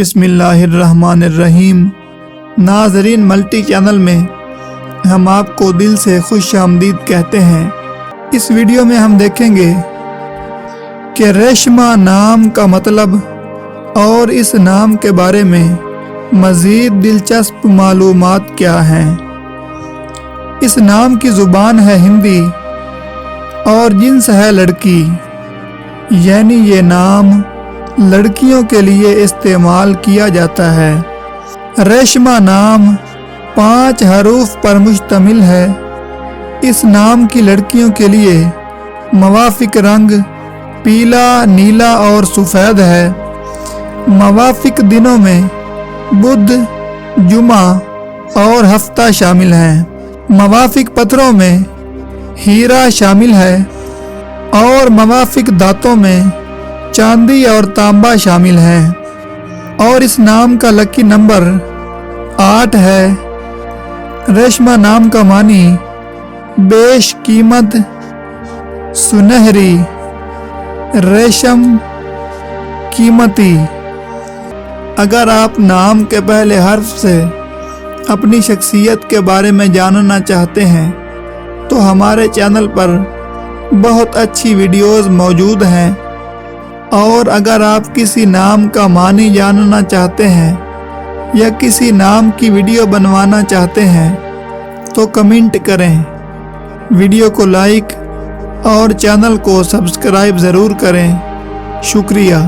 बिस्मिल्लाहिर्रहमानिर्रहीम। नाज़रीन, multi channel में हम आपको दिल से खुश आमदीद कहते हैं। इस वीडियो में हम देखेंगे कि रेशमा नाम का मतलब और इस नाम के बारे में मज़ीद दिलचस्प मालूमात क्या हैं। इस नाम की ज़ुबान है हिंदी और जिन्स है लड़की, यानी ये नाम लड़कियों के लिए इस्तेमाल किया जाता है। रेशमा नाम 5 हरूफ पर मुश्तमिल है। इस नाम की लड़कियों के लिए मवाफिक रंग पीला, नीला और सफ़ेद है। मवाफिक दिनों में बुध, जुमा और हफ्ता शामिल हैं। मवाफिक पत्थरों में हीरा शामिल है और मवाफिक दांतों में चांदी और तांबा शामिल है। और इस नाम का लकी नंबर 8 है। रेशमा नाम का मानी बेश कीमत, सुनहरी, रेशम, कीमती। अगर आप नाम के पहले हर्फ से अपनी शख्सियत के बारे में जानना चाहते हैं तो हमारे चैनल पर बहुत अच्छी वीडियोस मौजूद हैं। और अगर आप किसी नाम का मानी जानना चाहते हैं या किसी नाम की वीडियो बनवाना चाहते हैं तो कमेंट करें, वीडियो को लाइक और चैनल को सब्सक्राइब ज़रूर करें। शुक्रिया।